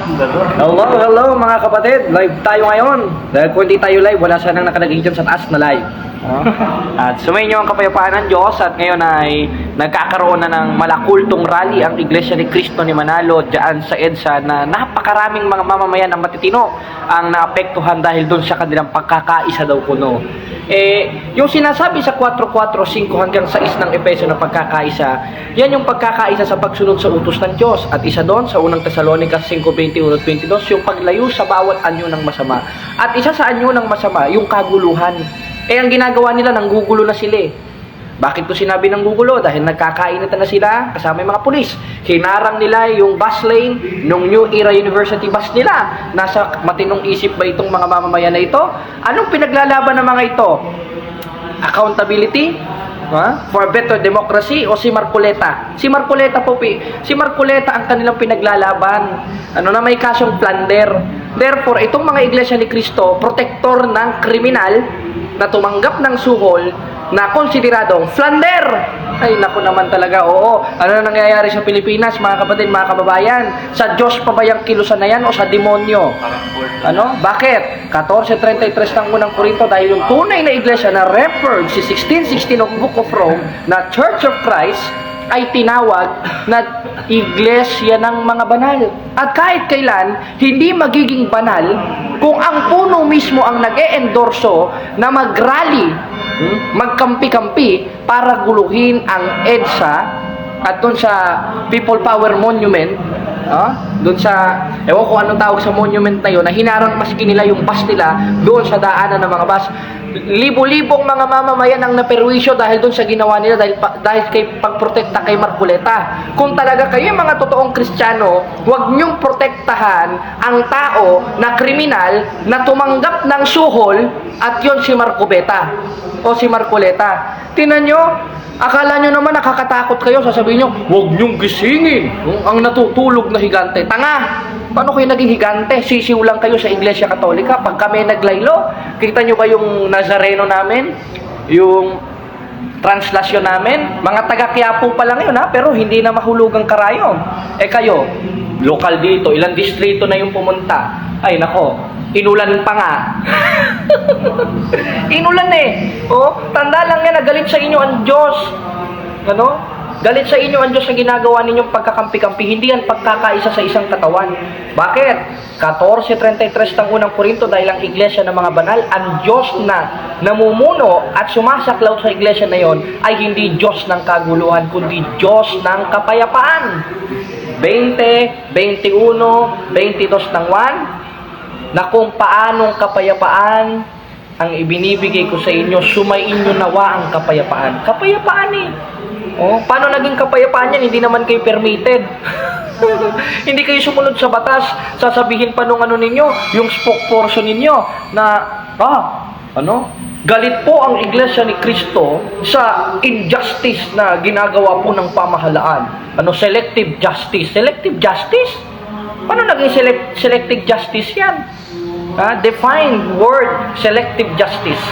Hello, hello mga kapatid. Live tayo ngayon. Dahil kung hindi tayo live, wala sanang nakalagay dyan sa taas na live. At sumayin nyo ang kapayapaan ng Diyos. At ngayon ay nagkakaroon na ng malakultong rally ang Iglesia ni Cristo ni Manalo dyan sa EDSA na napakaraming mga mamamayan ng matitino ang naapektuhan dahil doon sa kanilang pagkakaisa daw kuno. Yung sinasabi sa 4:4:5 hanggang 6 ng Efeso na pagkakaisa, yan yung pagkakaisa sa pagsunod sa utos ng Diyos. At isa doon sa unang Tesalonicas 5:21-22, yung paglayo sa bawat anyo ng masama. At isa sa anyo ng masama, yung kaguluhan. Ang ginagawa nila, nanggugulo na sila. Bakit ko sinabi ng gugulo? Dahil nagkakainitan na sila kasama yung mga pulis. Hinarang nila yung bus lane nung New Era University bus nila. Nasa matinong isip ba itong mga mamamayan na ito? Anong pinaglalaban ng mga ito? Accountability? For better democracy? O si Marcoleta? Si Marcoleta po, si Marcoleta ang kanilang pinaglalaban. Na may kasong plunder. Therefore, itong mga Iglesia ni Cristo, protector ng kriminal na tumanggap ng suhol na konsideradong plunder. Ay, naku naman talaga, oo. Ano na nangyayari sa Pilipinas, mga kapatid, mga kababayan? Sa Diyos pa ba yung kilusan na yan o sa demonyo? Bakit? 14:33 ng unang Korinto, dahil yung tunay na iglesia na referred si 16:16 of Book of Rome na Church of Christ ay tinawag na iglesia ng mga banal. At kahit kailan, hindi magiging banal kung ang puno mismo ang nag-e-endorso na mag-rally, magkampi-kampi para guluhin ang EDSA at doon sa People Power Monument, doon sa, ewan ko anong tawag sa monument na yun, na hinarang maski nila yung bus nila doon sa daanan ng mga bus. Libo-libong mga mamamayan ang naperwisyo dahil doon sa ginawa nila, dahil kay pagprotekta kay Marcoleta. Kung talaga kayo mga totoong Kristiyano, huwag niyong protektahan ang tao na kriminal na tumanggap ng suhol, at yon si Marcoleta o si Marcoleta. Tingnan nyo, akala nyo naman nakakatakot kayo, sasabihin nyo, huwag nyong gisingin ang natutulog na higante. Tanga! Paano kayo naging higante? Sisiw lang kayo sa Iglesia Katolika. Pag kami naglaylo, kita nyo ba yung Nazareno namin? Yung translasyon namin? Mga taga-Quiapo pa lang yun, pero hindi na mahulugang karayom. Kayo, lokal dito, ilang distrito na yung pumunta. Ay, nako, inulan pa nga. Inulan tanda lang yan, nagalit sa inyo ang Diyos. Galit sa inyo ang Diyos sa ginagawa ninyong pagkakampi-kampi. Hindi yan pagkakaisa sa isang katawan. Bakit? 14:33 ng unang Korinto, dahil ang iglesia ng mga banal, ang Diyos na namumuno at sumasaklaw sa iglesia na yon ay hindi Diyos ng kaguluhan, kundi Diyos ng kapayapaan. 20, 21, 22 ng 1, na kung paanong kapayapaan ang ibinibigay ko sa inyo, sumayin nyo nawa ang kapayapaan. Kapayapaan paano naging kapayapaan yan? Hindi naman kayo permitted. Hindi kayo sumunod sa batas. Sasabihin pa nung ninyo, yung spokesperson ninyo, na, galit po ang Iglesia ni Cristo sa injustice na ginagawa po ng pamahalaan. Selective justice. Selective justice? Paano naging selective justice yan? Define word selective justice.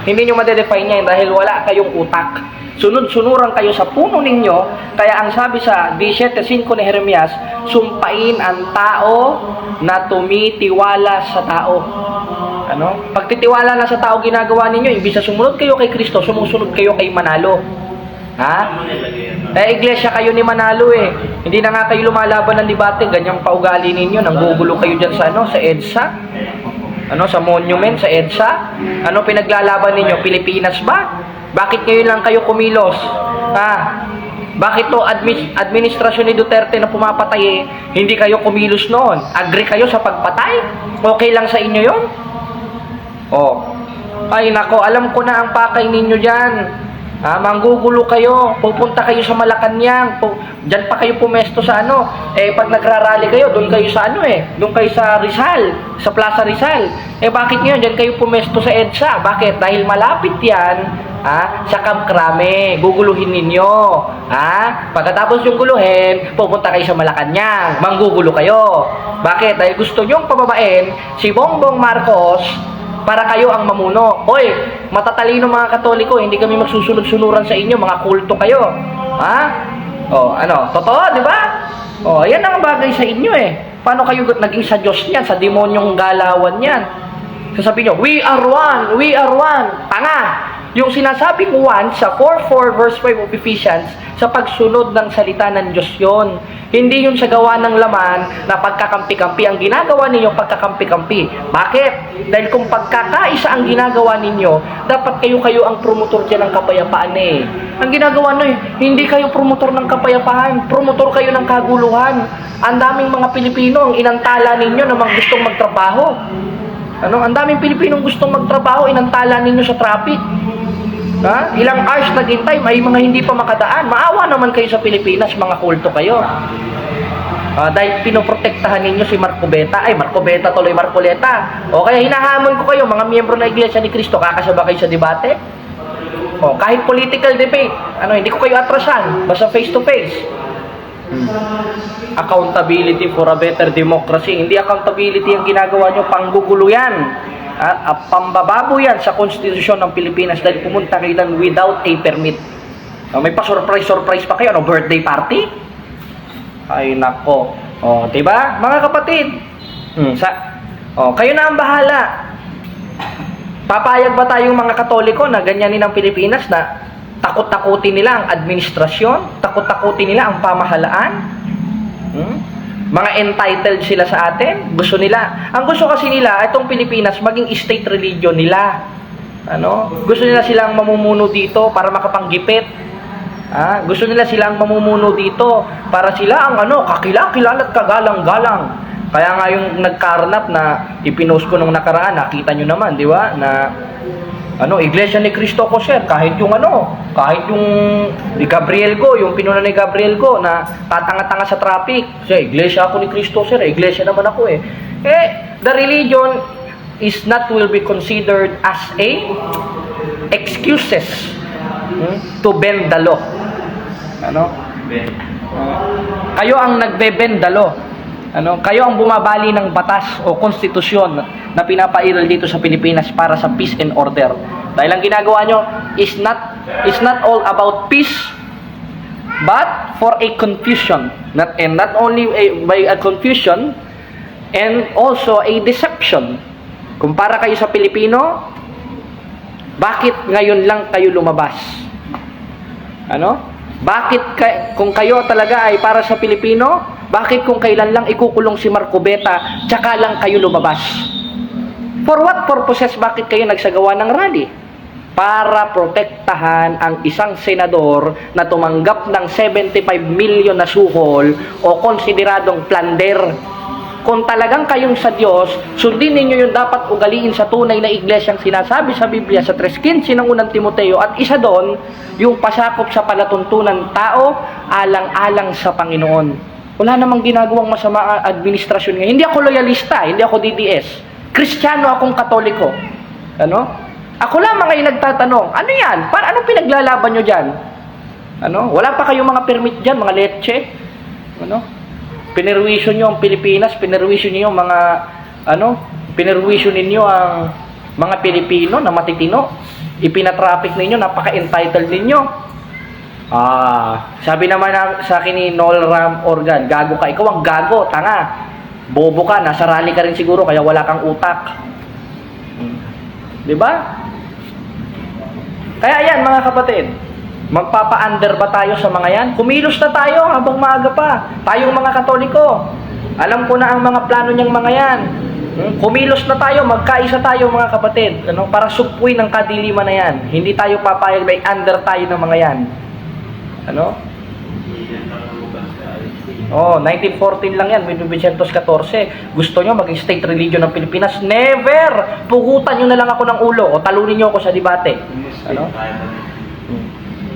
Hindi nyo madedefine yan dahil wala kayong utak. Sunod-sunuran kayo sa puno ninyo. Kaya ang sabi sa 17:5 ni Jeremias, sumpain ang tao na tumitiwala sa tao. Pagtitiwala na sa tao ginagawa ninyo, imbis na sumunod kayo kay Kristo, sumusunod kayo kay Manalo. Iglesia kayo ni Manalo Hindi na nga kayo lumalaban ng debate, ganyang paugali ninyo, nanggugulo kayo dyan sa sa EDSA. Sa monument, sa EDSA. Pinaglalaban ninyo? Pilipinas ba? Bakit ngayon lang kayo kumilos? Bakit to administrasyon ni Duterte na pumapatay hindi kayo kumilos noon? Agree kayo sa pagpatay? Okay lang sa inyo yon? Ay nako, alam ko na ang pakay ninyo dyan. Manggugulo kayo, pupunta kayo sa Malacanang, dyan pa kayo pumesto sa pag nagrarally kayo, doon kayo sa doon kayo sa Rizal, sa Plaza Rizal. Bakit ngayon, dyan kayo pumesto sa EDSA? Bakit? Dahil malapit yan sa Camp Crame, guguluhin ninyo. Pagkatapos yung guluhin, pupunta kayo sa Malacanang, manggugulo kayo. Bakit? Dahil gusto nyong pababain si Bongbong Marcos para kayo ang mamuno. Hoy, matatalino mga Katoliko, hindi kami magsusunod-sunuran sa inyo, mga kulto kayo. Totoo, di ba? Yan ang bagay sa inyo Paano kayo naging sa Diyos niyan, sa demonyong galawan niyan? Sasabihin nyo, we are one, we are one. Tanga! Yung sinasabing one sa 4:4 verse 5 of Ephesians, sa pagsunod ng salita ng Diyos yon. Hindi yun sa gawa ng laman na pagkakampi-kampi. Ang ginagawa ninyo, pagkakampi-kampi. Bakit? Dahil kung pagkakaisa ang ginagawa ninyo, dapat kayo ang promotor dyan ng kapayapaan eh. Ang ginagawa nyo hindi kayo promotor ng kapayapaan. Promotor kayo ng kaguluhan. Ang daming mga Pilipino, ang inantala ninyo namang gustong magtrabaho. Ang daming Pilipinong gustong magtrabaho, inantala ninyo sa traffic. Ilang hours naghintay, may mga hindi pa makadaan. Maawa naman kayo sa Pilipinas, mga kulto kayo. Dahil pinoprotektahan ninyo si Marcobeta. Marcobeta tuloy Marcoleta. O kaya hinahamon ko kayo, mga miyembro ng Iglesia ni Cristo, kakasaba kayo sa debate? Kahit political debate, hindi ko kayo atrasan, basta face to face. Accountability for a better democracy. Hindi accountability ang ginagawa nyo, panggugulo yan. At pambababo yan sa konstitusyon ng Pilipinas dahil pumunta kayo lang without a permit. May pa-surprise pa kayo, birthday party? Ay nako. Diba? Mga kapatid, kayo na ang bahala. Papayag ba tayong mga Katoliko na ganyanin ang Pilipinas na takot-takutin nila ang administrasyon, takot-takutin nila ang pamahalaan? Mga entitled sila sa atin, gusto nila. Ang gusto kasi nila, itong Pilipinas, maging state religion nila. Gusto nila silang mamumuno dito para makapanggipit. Gusto nila silang mamumuno dito para sila ang kakilala at kagalang-galang. Kaya nga yung nagkarnap na ipinost ko nung nakaraan, nakita nyo naman, di ba? Na Iglesia ni Cristo ko, sir, kahit yung ni Gabriel Go, yung pinuna ni Gabriel Go na tatanga-tanga sa traffic. Sir, Iglesia ako ni Cristo, sir, Iglesia naman ako eh. The religion is not will be considered as a excuses to bend the law. Kayo ang nagbe-bend the law. Kayo ang bumabali ng batas o konstitusyon na pinapairal dito sa Pilipinas para sa peace and order. Dahil ang ginagawa nyo is not all about peace, but for a confusion. Not only by a confusion, and also a deception. Kumpara kayo sa Pilipino, bakit ngayon lang kayo lumabas? Bakit kung kayo talaga ay para sa Pilipino, bakit kung kailan lang ikukulong si Marcobeta, tsaka lang kayo lumabas? For what purposes bakit kayo nagsagawa ng rally? Para protektahan ang isang senador na tumanggap ng 75 million na suhol o konsideradong plunder. Kung talagang kayong sa Diyos, sundin ninyo yung dapat ugaliin sa tunay na iglesyang sinasabi sa Biblia sa 3:15 ng unang Timoteo, at isa doon, yung pasakop sa palatuntunan tao, alang-alang sa Panginoon. Wala namang ginagawang masama administrasyon ngayon. Hindi ako loyalista, hindi ako DDS. Kristiyano akong Katoliko. Ako lamang ay nagtatanong, ano yan? Anong pinaglalaban nyo dyan? Wala pa kayong mga permit dyan, mga leche? Pinerwisyo nyo ang Pilipinas, pinerwisyo nyo yung mga, pinerwisyo ninyo ang mga Pilipino na matitino. Ipinatraffic ninyo, napaka-entitled ninyo. Sabi naman sa akin ni Noel Ram Organ, gago ka. Ikaw ang gago, tanga. Bobo ka, nasa rally ka rin siguro, kaya wala kang utak. Diba? Kaya yan, mga kapatid, magpapa-under ba tayo sa mga yan? Kumilos na tayo habang maaga pa. Tayong mga Katoliko, alam ko na ang mga plano niyang mga yan. Kumilos na tayo, magkaisa tayo mga kapatid, para suppuin ng kadiliman na yan. Hindi tayo papayag na under tayo ng mga yan. 1914 lang yan, 1914. Gusto nyo maging state religion ng Pilipinas? Never! Pugutan nyo na lang ako ng ulo o talunin nyo ako sa debate.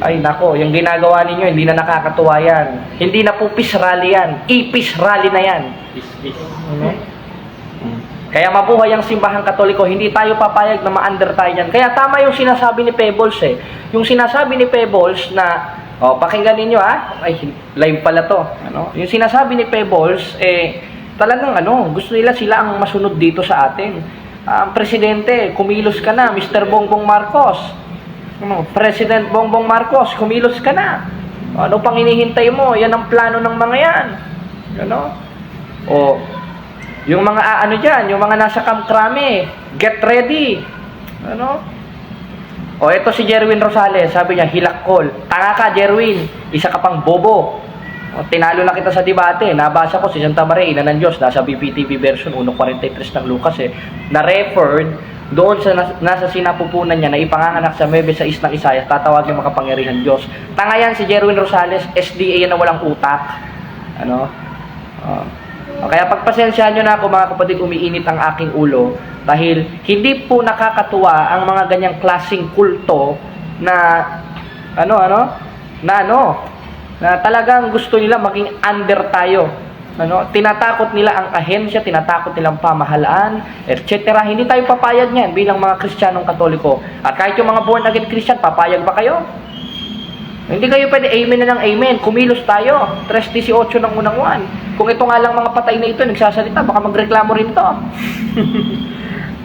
Ay nako, yung ginagawa ninyo hindi na nakakatuwa yan. Hindi na po peace rally yan. I-peace rally na yan. Kaya mabuhay ang simbahang Katoliko, hindi tayo papayag na ma-under tayo yan. Kaya tama yung sinasabi ni Pebbles Yung sinasabi ni Pebbles na pakinggan ninyo ay live pala to. Yung sinasabi ni Pebbles talagang gusto nila sila ang masunod dito sa atin. Presidente, kumilos ka na, Mr. Bongbong Marcos. President Bongbong Marcos, kumilos ka na. Ano pang hinihintay mo? Yan ang plano ng mga yan. Yung mga ano dyan, yung mga nasa Camp Crame, get ready. Ano? O ito si Jerwin Rosales, sabi niya, hilak call. Tanga ka, Jerwin, isa ka pang bobo. O, tinalo na kita sa debate. Nabasa ko si Santa Maria, ina ng Diyos, nasa BPTV version 1.43 ng Lucas na-referred doon sa nasa sinapupunan niya na ipanganganak sa 9:6 ng Isaias, tatawag yung makapangyarihan Diyos. Tanga yan si Jerwin Rosales, SDA yan na walang utak. Ano? Kaya pagpasensyahan nyo na ako mga kapatid, umiinit ang aking ulo dahil hindi po nakakatuwa ang mga ganyang klaseng kulto na na talagang gusto nila maging under tayo. Tinatakot nila ang ahensya, tinatakot nilang pamahalaan, etc. Hindi tayo papayag niyan bilang mga Kristiyanong Katoliko. At kahit yung mga born again Christian, papayag ba kayo? Hindi kayo pwede amen na ng amen. Kumilos tayo. 3:18 ng unang buwan. Kung ito nga lang mga patay na ito, nagsasalita, baka magreklamo rin to.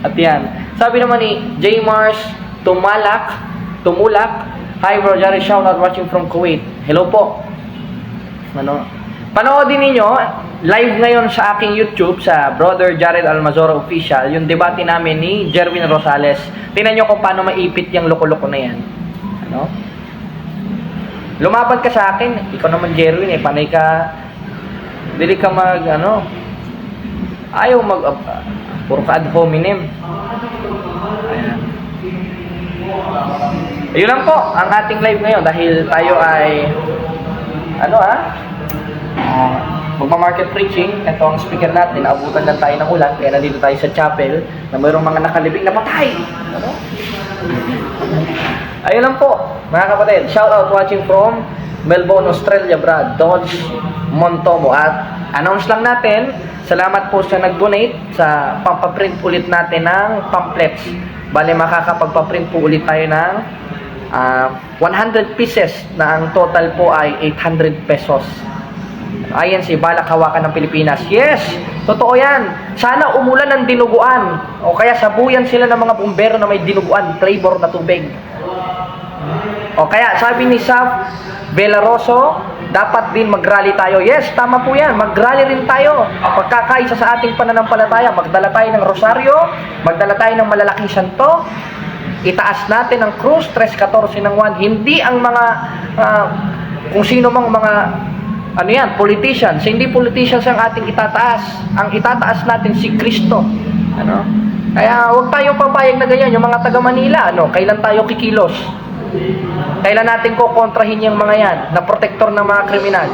At yan. Sabi naman ni J. Mars Tumulak, hi bro, Jari, shout out watching from Kuwait. Hello po. Panoodin ninyo, live ngayon sa aking YouTube, sa Brother Jared Almazora Official, yung debate namin ni Jerwin Rosales. Tingnan nyo kung paano maipit yung loko-loko na yan. Lumaban ka sa akin, ikaw naman Jerwin, panay ka, dili ka ayaw puro ka ad hominem. Ayan. Ayun lang po, ang ating live ngayon, dahil tayo ay, magma-market preaching. Ito ang speaker natin, naabutan lang tayo ng ulan, kaya nandito tayo sa chapel na mayroong mga nakalibing na patay. Ayun lang po, mga kapatid. Shout out watching from Melbourne, Australia, Brad Dodge Montomo. At announce lang natin, salamat po sa nag-donate sa pampaprint ulit natin ng pamphlets. Bale, makakapagpaprint po ulit tayo ng 100 pieces na ang total po ay 800 pesos. Ayan si Balak Hawakan ng Pilipinas. Yes, totoo yan. Sana umulan ng dinuguan. O kaya sabuyan sila ng mga bumbero na may dinuguan, flavor na tubig. O kaya sabi ni Saf Belaroso, dapat din mag-rally tayo. Yes, tama po yan. Mag-rally rin tayo. Pagkakaisa sa ating pananampalataya, magdala tayo ng rosaryo, magdala tayo ng malalaking santo, itaas natin ang krus, 3:14 ng 1. Hindi ang mga kung sino mang mga politicians. Hindi politicians ang ating itataas. Ang itataas natin si Kristo. Kaya huwag tayo papayag na ganyan. Yung mga taga Manila, kailan tayo kikilos? Kailan natin kukontrahin yung mga yan na protektor ng mga kriminal?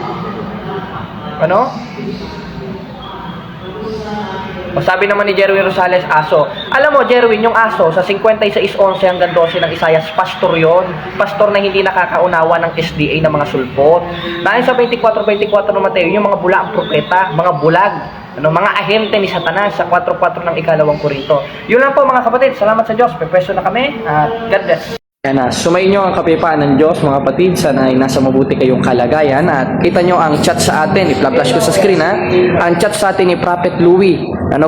O sabi naman ni Jerwin Rosales, aso. Alam mo, Jerwin, yung aso, sa 56:11 hanggang 12 ng Isaias, pastor yon. Pastor na hindi nakakaunawa ng SDA ng mga sulpot. Dahil sa 24:24 ng Mateo, yung mga bulaang propeta, mga bulag, mga ahente ni Satanas sa 4:4 ng ikalawang Korinto. Yun lang po mga kapatid. Salamat sa Diyos. Pepeso na kami. God bless. Yan na, sumayin nyo ang kapayapaan ng Diyos mga kapatid, sana ay nasa mabuti kayong kalagayan. At kita nyo ang chat sa atin, i-flash ko sa screen ha, ang chat sa atin ni Prophet Louie,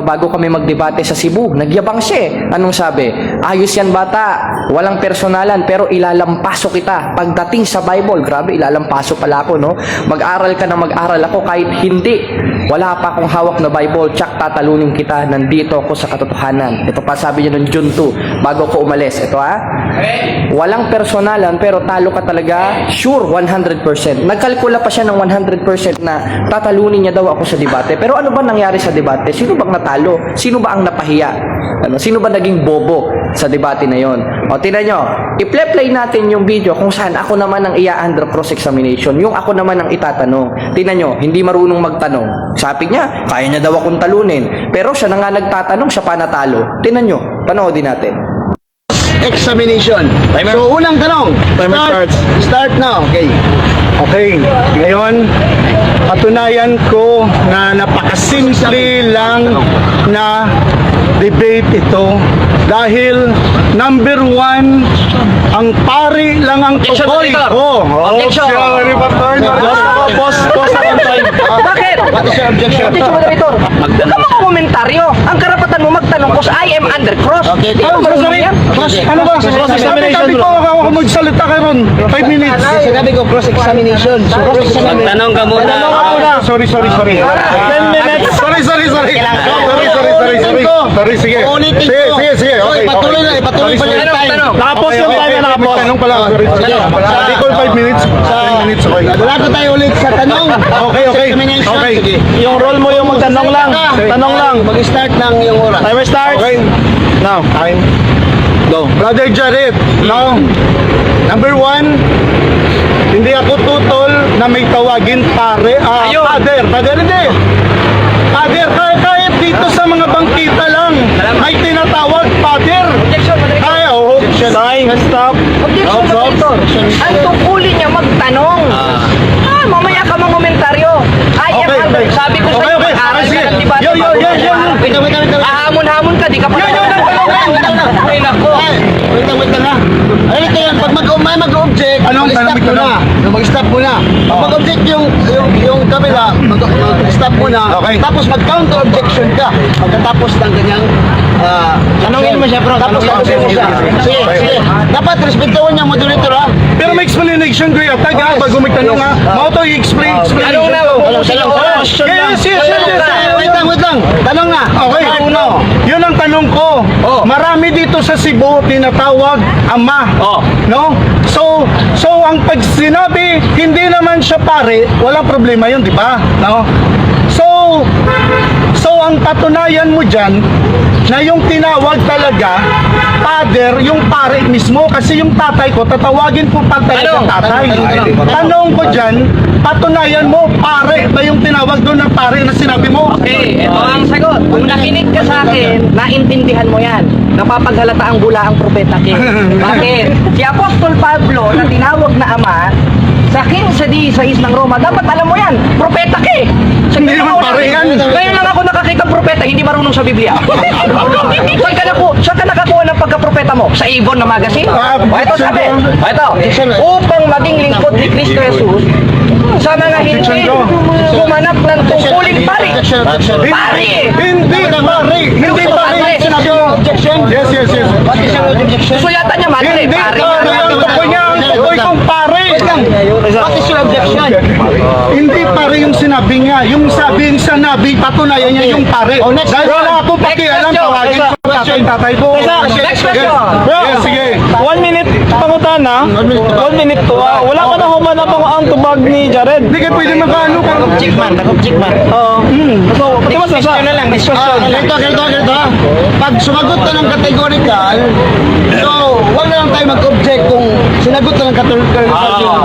bago kami magdebate sa Cebu, nagyabang siya. Anong sabi? Ayos yan bata, walang personalan pero ilalampaso kita. Pagdating sa Bible, grabe, ilalampaso pala ako, mag-aral ka na mag-aral ako kahit hindi. Wala pa akong hawak na Bible, tsak tatalunin kita, nandito ako sa katotohanan. Ito pa sabi niya noong June 2, bago ko umalis. Ito ha, walang personalan pero talo ka talaga, sure, 100%. Nagkalkula pa siya ng 100% na tatalunin niya daw ako sa debate. Pero ano ba nangyari sa debate? Sino bang natalo? Sino ba ang napahiya? Sino ba naging bobo sa debate na yon? O tingnan nyo, i-play natin yung video kung saan ako naman ang under cross-examination, yung ako naman ang itatanong. Tingnan nyo, hindi marunong magtanong. Sabi niya, kaya niya daw akong talunin. Pero siya na nga nagtatanong, siya pa natalo. Tingnan nyo, panoodin natin. Examination. Timer. So, unang tanong. Timer Start now. Okay. Okay, ngayon, patunayan ko na napakasimple lang na debate ito dahil number 1, ang pari lang ang tukoy. Sorry, boss, ang time. Bakit? What is your objection? Moderator, huwag ka komentaryo. Ang karapatan mo magtanong ko sa I am under cross. Okay. Ano ba? Sabi ko ako magsalita kayo ron. 5 minutes. Sinabi ko cross-examination. Magtanong ka muna. Sorry. 10 minutes. Sorry. sorry, sige. Uulitin Sige, ko. sige, sige. Okay, Ipatuloy okay. na, ipatuloy pa Sorry, yung sorry. time. Nakapos yung time, nakapos. Tanong pala. Sorry. Sige. Di ko 5 minutes. 10 minutes, okay. Bago tayo ulit sa tanong. Okay, okay. Examination. Okay. Sige. Yung role mo yung magtanong lang. Tanong lang. Mag-start ng yung oras. Timer start. Okay. Now, time. Go. Brother Jared, now, number 1, hindi ako tutol na may tawagin pare, Ayun. Father, hindi. Father, kahit dito sa mga bangkita lang, may tinatawag father. Objection, Moderator. Kaya, oh. Time. Stop. Objection, Moderator. Ang tungkulin niya magtanong. Mamaya ka mangomentaryo. Okay, okay. Sabi ko Okay, sa'yo, okay. mag-aral ka Sige. ng debate. Yo. Ahamon-hamon ka, di ka pa. Ay, nako. Wait lang ha. Ano ito yan, pag may mag-object, Anong mag-stop tanong? muna. Mag-stop muna. Pag mag-object yung kabila, mag-stop muna. Okay. Tapos mag-counter objection ka. Pagkatapos ng ganyang tanongin mo siya, bro. Tapos tanongin mo siya. Sige. Dapat respetuhin niya moderator ha. Pero may explanation ko yung tag ha, bago magtanong ha. Mau to i-explain. Anong na? Question lang. Yes. Wait lang. Tanong na. Okay, yun ang tanong ko. Oh. Marami dito sa Cebu tinatawag ama. Oh. No? So ang pag sinabi, hindi naman siya pare, walang problema yun, di ba? No? So ang patunayan mo dyan, na yung tinawag talaga, father, yung pare mismo, kasi yung tatay ko, tatawagin ko pa talaga Tanong. tatay. Tanong ko dyan, patunayan mo, pare ba yung tinawag doon ng pare na sinabi mo? Okay, ito ang sagot. Kung nakinig ka sa akin, naintindihan mo yan. Napapaghalata ang bula ang propeta King. Bakit? Si Apostol Pablo na tinawag na ama, sa 15:16 ng Roma, dapat alam mo yan, propeta ka eh. Hindi naman pare yan. Ngayon lang ako nakakita propeta, hindi marunong sa Biblia. Saan ka nakakuha ng pagka-propeta mo? Sa Ibon na magazine? O ito sabi, upang maging lingkod ni Kristo Jesus, sa mga hindi gumanap ng tungkuling pari. Pari! Hindi pare! Hindi pare! Sinabi mo. Yes. What is your objection? Gusto yata niya madre, Hindi pari. pare! Ang tukoy niya! Ang tukoy kong pare! What is your objection? Hindi pare yung sinabi niya. Yung sabi sa nabi, patunayan niya yung pare. Dahil wala akong pakialam, tawagin ko tatay ko. Next question. Yes, sige. 1 minute pangutana. 1 minute to. Wala ka na humanap ang tubag ni Jared. Hindi kayo pwede magkano ka. Nakobject man. Oo. So, pati mas nasa. Next question. Ganito. Pag sumagot ka ng categorical, so, wag na lang tayo mag-object kung sinagot ka ng categorical yung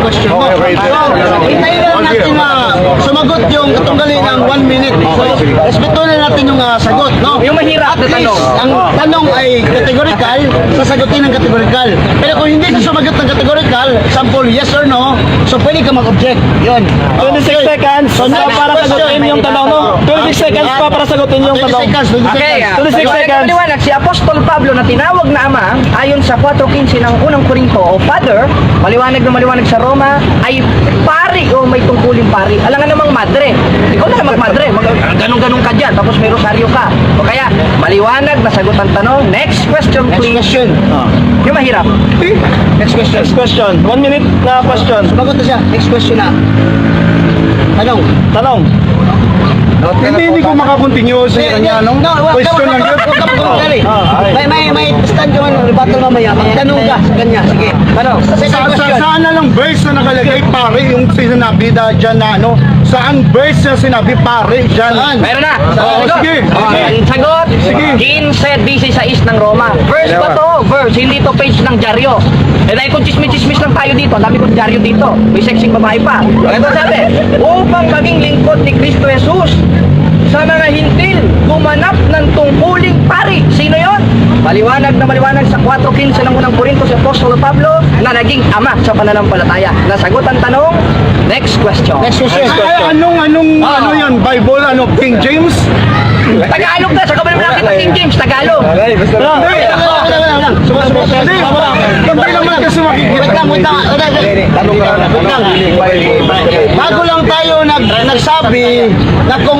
question mo. Okay. So, hintayin lang natin na sumagot yung katunggali ng 1 minute. So, respetuhin na natin yung sagot, no? Yung mahirap na At least, tanong. ang tanong ay categorical, sasagutin ng categorical. Pero kung hindi ka sumagot ng categorical, sample yes or no, so pwede ka mag-object. Yun. 26 seconds para sagutin yung tanong, no? 26 seconds pa para sagutin yung 20 tanong. seconds, 20 Okay, seconds. 26 seconds. Paliwanag, si Apostol Pablo na tinawag na ama, ayon sa 4:15 ng unang Korinto o father, maliwanag sa Roma, ay pari o may tungkuling pari. Alam nga namang madre. Ikaw na magmadre, ganun-ganun ka dyan, tapos may rosaryo ka. O kaya, maliwanag na sagot ang tanong. Next question, Next please. question. Yung mahirap. Next question. Next question. 1 minute na question. Sumagot na siya. Next question na. Tanong. Hindi ko makakontinue sa kanya, no? Question lang yun. Huwag ka magkagali. May stand yung rebuttal mamaya. Magtanong ka sa kanya. Sige. Second question. Saan na lang verse na nakalagay pare yung sinabi dyan na ano? Saan verse na sinabi pare dyan? Saan? Meron na. Oo, Sagot. sige. Ang sagot, Sige. 15:16 ng Roma. Verse ba to? Verse, hindi to page ng dyaryo. Eh dahil kung chismis-chismis lang tayo dito, ang dami kong dyaryo dito. May sexing babae pa. Ito sabi, upang maging lingkod ni Kristo Jesus sa mga hintil, gumanap ng tungkuling pari. Sino yon? Maliwanag sa 4:15 ng unang Korinto si Apostol Pablo na naging ama sa pananampalataya. Nasagot ang tanong, next question. Next question. Ano yan? Bible, King James? Tagalog na, sa kabila mo nakita King James, Tagalog. Hindi naman kasi makikita. Wait lang. Bago lang tayo nagsabi na kung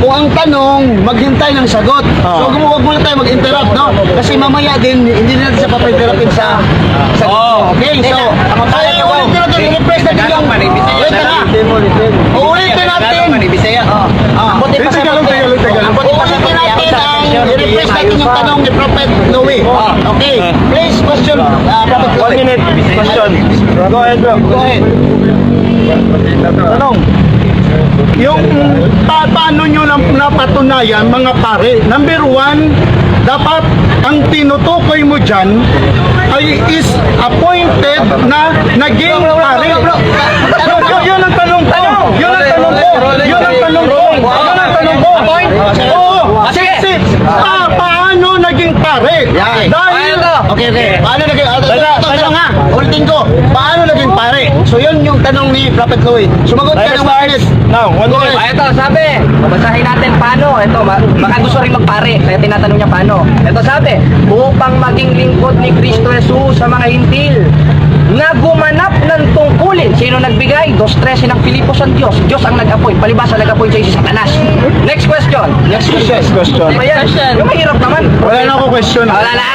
ang tanong, maghintay ng sagot. So, huwag muna tayo mag-interrupt, no? Kasi mamaya din, hindi na natin siya papay-interrupin sa sagot. Okay, so, ulitin natin, i-repress natin yung... Wait na. Ulitin natin. Tagalog. Ulitin natin ang natin yung tanong ni Prophet Louie. Okay. Please, question, Prophet 1 Louie. minute question. Go ahead, bro. Go ahead. Tanong. Yung paano nyo napatunayan mga pare? Number 1, dapat ang tinutukoy mo dyan ay is appointed na naging pare. Yun ang tanong ko. Yun ang tanong ko. Yun ang tanong ko. Yun ang tanong ko. Oo. Paano naging pare? Dahil Okay. Paano naging, ito nga, ulitin ko. Paano naging pare? So yun yung tanong ni Prophet Louie. Sumagot ka ng 1 minute. Now, 1 minute. Ito, sabi, babasahin natin paano. Ito, baka gusto rin magpare, kaya tinatanong niya paano. Ito sabi, upang maging lingkod ni Kristo Jesus sa mga hintil, na gumanap ng tungkulin. Sino nagbigay? 2:13 ng Pilipos ang Diyos. Diyos ang nag-appoint. Palibasa nag-appoint sa si Satanas. Next question. Next question. Question. Ayan. Yung mahirap naman. wala na ako question. Wala na.